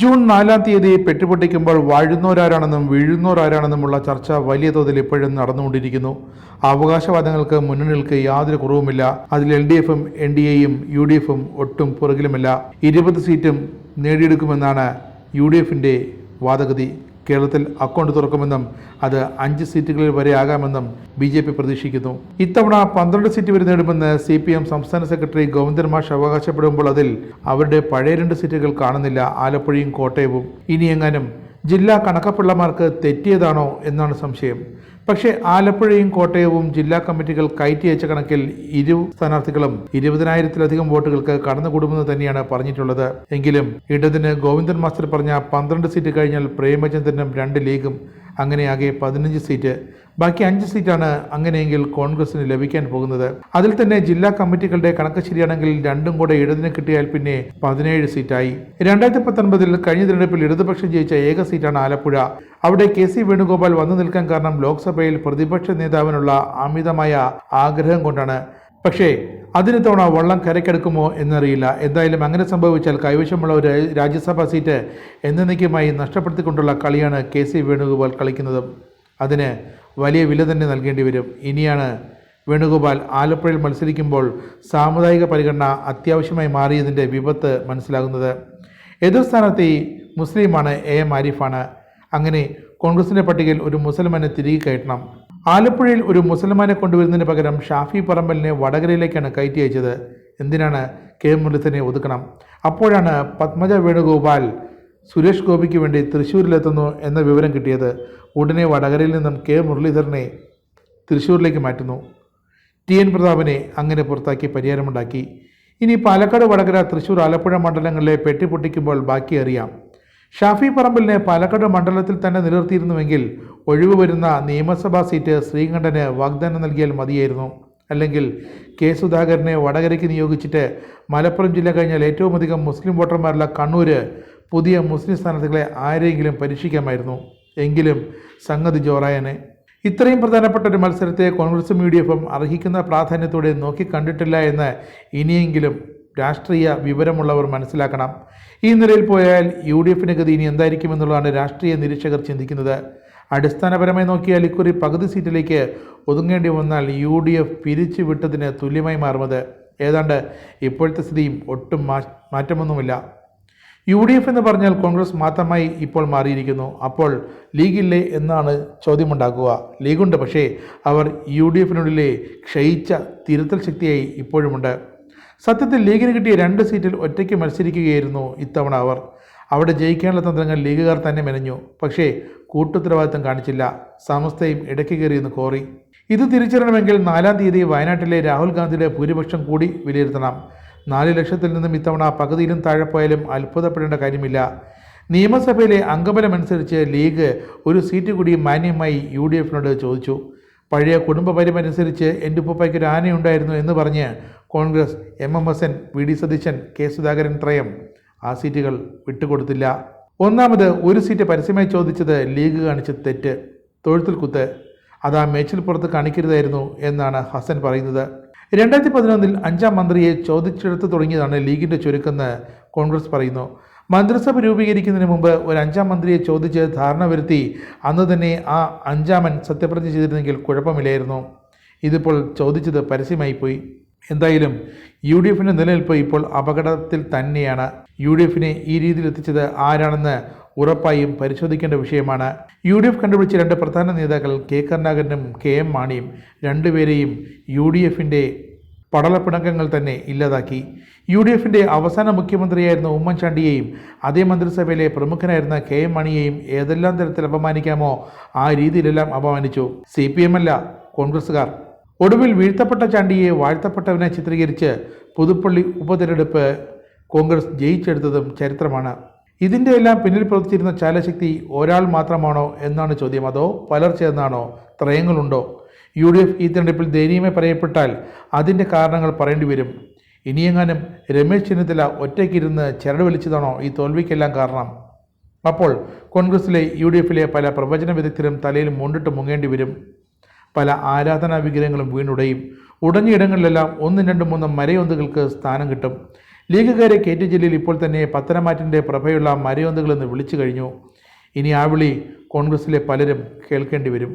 June 4 പെട്ടുപൊട്ടിക്കുമ്പോൾ വാഴുന്നോരാരാണെന്നും വീഴുന്നോരാരാണെന്നുമുള്ള ചർച്ച വലിയ തോതിൽ ഇപ്പോഴും നടന്നുകൊണ്ടിരിക്കുന്നു. അവകാശവാദങ്ങൾക്ക് മുന്നണികൾക്ക് യാതൊരു കുറവുമില്ല. അതിൽ LDFും NDAയും UDFും ഒട്ടും പുറകിലുമില്ല. 20 സീറ്റും നേടിയെടുക്കുമെന്നാണ് UDFിൻ്റെ വാദഗതി. കേരളത്തിൽ അക്കൗണ്ട് തുറക്കുമെന്നും അത് 5 സീറ്റുകളിൽ വരെ ആകാമെന്നും BJP പ്രതീക്ഷിക്കുന്നു. ഇത്തവണ 12 സീറ്റ് വരെ നേടുമെന്ന് CPM സംസ്ഥാന സെക്രട്ടറി ഗോവിന്ദൻ മാഷ് അവകാശപ്പെടുമ്പോൾ അതിൽ അവരുടെ പഴയ 2 സീറ്റുകൾ കാണുന്നില്ല, ആലപ്പുഴയും കോട്ടയവും. ഇനിയെങ്ങാനും ജില്ലാ കണക്കപ്പിള്ളമാർക്ക് തെറ്റിയതാണോ എന്നാണ് സംശയം. പക്ഷേ ആലപ്പുഴയും കോട്ടയവും ജില്ലാ കമ്മിറ്റികൾ കയറ്റി അയച്ച കണക്കിൽ ഇരു സ്ഥാനാർത്ഥികളും 20,000-ലധികം വോട്ടുകൾക്ക് കടന്നുകൂടുമെന്ന് തന്നെയാണ് പറഞ്ഞിട്ടുള്ളത്. എങ്കിലും ഇടതിന് ഗോവിന്ദൻ മാസ്റ്റർ പറഞ്ഞ 12 സീറ്റ് കഴിഞ്ഞാൽ പ്രേമചന്ദ്രനും 2 ലീഗും, അങ്ങനെയാകെ 15 സീറ്റ്. ബാക്കി 5 സീറ്റാണ് അങ്ങനെയെങ്കിൽ കോൺഗ്രസിന് ലഭിക്കാൻ പോകുന്നത്. അതിൽ തന്നെ ജില്ലാ കമ്മിറ്റികളുടെ കണക്ക് ശരിയാണെങ്കിൽ രണ്ടും കൂടെ ഇടതിന് കിട്ടിയാൽ പിന്നെ 17 സീറ്റായി. 2019 കഴിഞ്ഞ തിരഞ്ഞെടുപ്പിൽ ഇടതുപക്ഷം ജയിച്ച ഏക സീറ്റാണ് ആലപ്പുഴ. അവിടെ KC വേണുഗോപാൽ വന്നു നിൽക്കാൻ കാരണം ലോക്സഭയിൽ പ്രതിപക്ഷ നേതാവിനുള്ള അമിതമായ ആഗ്രഹം കൊണ്ടാണ്. പക്ഷേ അതിന് തവണ വള്ളം കരക്കെടുക്കുമോ എന്നറിയില്ല. എന്തായാലും അങ്ങനെ സംഭവിച്ചാൽ കൈവശമുള്ള ഒരു രാജ്യസഭാ സീറ്റ് എന്നേക്കുമായി നഷ്ടപ്പെടുത്തിക്കൊണ്ടുള്ള കളിയാണ് KC വേണുഗോപാൽ കളിക്കുന്നത്. അതിന് വലിയ വില തന്നെ നൽകേണ്ടി വരും. ഇനിയാണ് വേണുഗോപാൽ ആലപ്പുഴയിൽ മത്സരിക്കുമ്പോൾ സാമുദായിക പരിഗണന അത്യാവശ്യമായി മാറിയതിൻ്റെ വിപത്ത് മനസ്സിലാകുന്നത്. എതിർ സ്ഥാനാർത്ഥി മുസ്ലിമാണ്, AM ആരിഫാണ്. അങ്ങനെ കോൺഗ്രസിൻ്റെ പട്ടികയിൽ ഒരു മുസൽമാനെ തിരികെ കയറ്റണം. ആലപ്പുഴയിൽ ഒരു മുസൽമാനെ കൊണ്ടുവരുന്നതിന് പകരം ഷാഫി പറമ്പലിനെ വടകരയിലേക്കാണ് കയറ്റി അയച്ചത്. എന്തിനാണ്? K മുരളീധരനെ ഒതുക്കണം. അപ്പോഴാണ് പത്മജ വേണുഗോപാൽ സുരേഷ് ഗോപിക്ക് വേണ്ടി തൃശ്ശൂരിലെത്തുന്നു എന്ന വിവരം കിട്ടിയത്. ഉടനെ വടകരയിൽ നിന്നും K മുരളീധരനെ തൃശ്ശൂരിലേക്ക് മാറ്റുന്നു. TN പ്രതാപനെ അങ്ങനെ പുറത്താക്കി പരിഹാരമുണ്ടാക്കി. ഇനി പാലക്കാട്, വടകര, തൃശ്ശൂർ, ആലപ്പുഴ മണ്ഡലങ്ങളിലെ പെട്ടി പൊട്ടിക്കുമ്പോൾ ബാക്കി അറിയാം. ഷാഫി പറമ്പലിനെ പാലക്കാട് മണ്ഡലത്തിൽ തന്നെ നിലനിർത്തിയിരുന്നുവെങ്കിൽ ഒഴിവ് വരുന്ന നിയമസഭാ സീറ്റ് ശ്രീകണ്ഠന് വാഗ്ദാനം നൽകിയാൽ മതിയായിരുന്നു. അല്ലെങ്കിൽ K സുധാകരനെ വടകരയ്ക്ക് നിയോഗിച്ചിട്ട് മലപ്പുറം ജില്ല കഴിഞ്ഞാൽ ഏറ്റവും അധികം മുസ്ലിം വോട്ടർമാരുള്ള കണ്ണൂര് പുതിയ മുസ്ലിം സ്ഥാനാർത്ഥികളെ ആരെങ്കിലും പരീക്ഷിക്കാമായിരുന്നു. എങ്കിലും സംഗതി ജോറായനെ. ഇത്രയും പ്രധാനപ്പെട്ട ഒരു മത്സരത്തെ കോൺഗ്രസും UDFും അർഹിക്കുന്ന പ്രാധാന്യത്തോടെ നോക്കിക്കണ്ടിട്ടില്ല എന്ന് ഇനിയെങ്കിലും രാഷ്ട്രീയ വിവരമുള്ളവർ മനസ്സിലാക്കണം. ഈ നിലയിൽ പോയാൽ UDFിൻ്റെ ഗതി ഇനി എന്തായിരിക്കുമെന്നുള്ളതാണ് രാഷ്ട്രീയ നിരീക്ഷകർ ചിന്തിക്കുന്നത്. അടിസ്ഥാനപരമായി നോക്കിയാൽ ഇക്കുറി പകുതി സീറ്റിലേക്ക് ഒതുങ്ങേണ്ടി വന്നാൽ UDF പിരിച്ചു വിട്ടതിന് തുല്യമായി മാറുന്നത്. ഏതാണ്ട് ഇപ്പോഴത്തെ സ്ഥിതിയും ഒട്ടും മാറ്റമൊന്നുമില്ല. UDF എന്ന് പറഞ്ഞാൽ കോൺഗ്രസ് മാത്രമായി ഇപ്പോൾ മാറിയിരിക്കുന്നു. അപ്പോൾ ലീഗില്ലേ എന്നാണ് ചോദ്യമുണ്ടാക്കുക. ലീഗുണ്ട്, പക്ഷേ അവർ UDFിനുള്ളിലെ ക്ഷയിച്ച തിരുത്തൽ ശക്തിയായി ഇപ്പോഴുമുണ്ട്. സത്യത്തിൽ ലീഗിന് കിട്ടിയ 2 സീറ്റിൽ ഒറ്റയ്ക്ക് മത്സരിക്കുകയായിരുന്നു ഇത്തവണ അവർ. അവിടെ ജയിക്കാനുള്ള തന്ത്രങ്ങൾ ലീഗുകാർ തന്നെ മെനഞ്ഞു. പക്ഷേ കൂട്ടുത്തരവാദിത്തം കാണിച്ചില്ല. സമസ്തയും ഇടയ്ക്ക് കയറിയെന്ന് കോറി. ഇത് തിരിച്ചറിയണമെങ്കിൽ 4 വയനാട്ടിലെ രാഹുൽ ഗാന്ധിയുടെ ഭൂരിപക്ഷം കൂടി വിലയിരുത്തണം. 4 ലക്ഷത്തിൽ നിന്നും ഇത്തവണ പകുതിയിലും താഴെ പോയാലും അത്ഭുതപ്പെടേണ്ട കാര്യമില്ല. നിയമസഭയിലെ അംഗബലമനുസരിച്ച് ലീഗ് ഒരു സീറ്റ് കൂടി മാന്യമായി UDFിനോട് ചോദിച്ചു. പഴയ കുടുംബ പരമനുസരിച്ച് എൻ്റെ ഉപ്പയ്ക്ക് ഒരു ആനയുണ്ടായിരുന്നു എന്ന് പറഞ്ഞ് Congress MMSN, VD Satheesan, K Sudhakaran ത്രയം ആ സീറ്റുകൾ വിട്ടുകൊടുത്തില്ല. ഒന്നാമത് ഒരു സീറ്റ് പരസ്യമായി ചോദിച്ചത് ലീഗ് കാണിച്ച തെറ്റ്, തൊഴുത്തിൽ കുത്ത്. അതാ മേച്ചിൽ പുറത്ത് കാണിക്കരുതായിരുന്നു എന്നാണ് ഹസൻ പറയുന്നത്. 2011 5ാം മന്ത്രിയെ ചോദിച്ചെടുത്ത് തുടങ്ങിയതാണ് ലീഗിൻ്റെ ചുരുക്കെന്ന് കോൺഗ്രസ് പറയുന്നു. മന്ത്രിസഭ രൂപീകരിക്കുന്നതിന് മുമ്പ് ഒരു 5ാം മന്ത്രിയെ ചോദിച്ച് ധാരണ വരുത്തി അന്ന് തന്നെ ആ 5ാമൻ സത്യപ്രതിജ്ഞ ചെയ്തിരുന്നെങ്കിൽ കുഴപ്പമില്ലായിരുന്നു. ഇതിപ്പോൾ ചോദിച്ചത് പരസ്യമായി പോയി. എന്തായാലും UDFിൻ്റെ നിലനിൽപ്പ് ഇപ്പോൾ അപകടത്തിൽ തന്നെയാണ്. UDFിനെ ഈ രീതിയിൽ എത്തിച്ചത് ആരാണെന്ന് ഉറപ്പായും പരിശോധിക്കേണ്ട വിഷയമാണ്. UDF കണ്ടുപിടിച്ച 2 പ്രധാന നേതാക്കൾ K കരുണാകരനും KM മാണിയും രണ്ടുപേരെയും UDFിൻ്റെ പടലപ്പിണക്കങ്ങൾ തന്നെ ഇല്ലാതാക്കി. UDFിൻ്റെ അവസാന മുഖ്യമന്ത്രിയായിരുന്ന ഉമ്മൻചാണ്ടിയെയും അതേ മന്ത്രിസഭയിലെ പ്രമുഖനായിരുന്ന KM മാണിയെയും ഏതെല്ലാം തരത്തിൽ അപമാനിക്കാമോ ആ രീതിയിലെല്ലാം അപമാനിച്ചു. CPM അല്ല, കോൺഗ്രസ്സുകാർ. ഒടുവിൽ വീഴ്ത്തപ്പെട്ട ചാണ്ടിയെ വാഴ്ത്തപ്പെട്ടവനെ ചിത്രീകരിച്ച് പുതുപ്പള്ളി ഉപതെരഞ്ഞെടുപ്പ് കോൺഗ്രസ് ജയിച്ചെടുത്തതും ചരിത്രമാണ്. ഇതിൻ്റെ എല്ലാം പിന്നിൽ പ്രവർത്തിച്ചിരുന്ന ചാലശക്തി ഒരാൾ മാത്രമാണോ എന്നാണ് ചോദ്യം. അതോ പലർ ചേർന്നാണോ? ത്രയങ്ങളുണ്ടോ? UDF ഈ തെരഞ്ഞെടുപ്പിൽ ദയനീയമായി പറയപ്പെട്ടാൽ അതിൻ്റെ കാരണങ്ങൾ പറയേണ്ടി വരും. ഇനിയെങ്ങാനും രമേശ് ചെന്നിത്തല ഒറ്റയ്ക്കിരുന്ന് ചരട് വലിച്ചതാണോ ഈ തോൽവിക്കെല്ലാം കാരണം? അപ്പോൾ കോൺഗ്രസിലെ UDFിലെ പല പ്രവചന വിദഗ്ധരും തലയിൽ മുണ്ടിട്ട് മുങ്ങേണ്ടി വരും. പല ആരാധനാ വിഗ്രഹങ്ങളും വീണുടയും. ഉടഞ്ഞ ഇടങ്ങളിലെല്ലാം 1, 2, 3 മരയൊന്തുകൾക്ക് സ്ഥാനം കിട്ടും. ലീഗുകാരെ കെ ടി ജലീൽ ഇപ്പോൾ തന്നെ പത്തനംമാറ്റിൻ്റെ പ്രഭയുള്ള മരയോന്തുകളെന്ന് വിളിച്ചു കഴിഞ്ഞു. ഇനി ആ വിളി കോൺഗ്രസിലെ പലരും കേൾക്കേണ്ടി വരും.